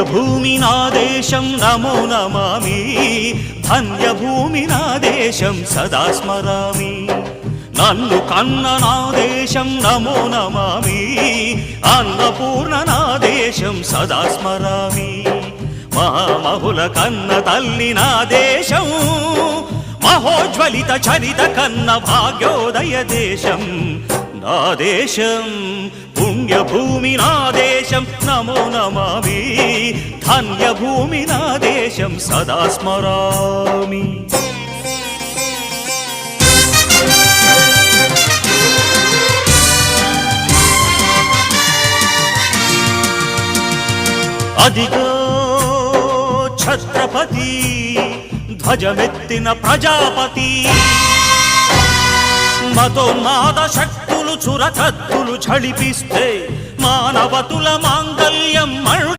పుణ్యభూమి నా దేశం నమో నమామి, ధన్యభూమి నా దేశం సదా స్మరామి. నన్ను కన్న నా దేశం నమో నమామి, అన్నపూర్ణ నా దేశం సదా స్మరామి. మహామహుల కన్న తల్లి నా దేశం, మహోజ్వలిత చరిత కన్న భాగ్యోదయ దేశం నా దేశం. పుణ్యభూమి నా దేశం నమో నమామి, ధన్యభూమి నా దేశం సదా స్మరామి. అదిగో ఛత్రపతి ధ్వజమెత్తిన ప్రజాపతి, మతోన్మాద శక్తులు చురకత్తులు ఝళిపిస్తే మానవతుల మాంగల్యం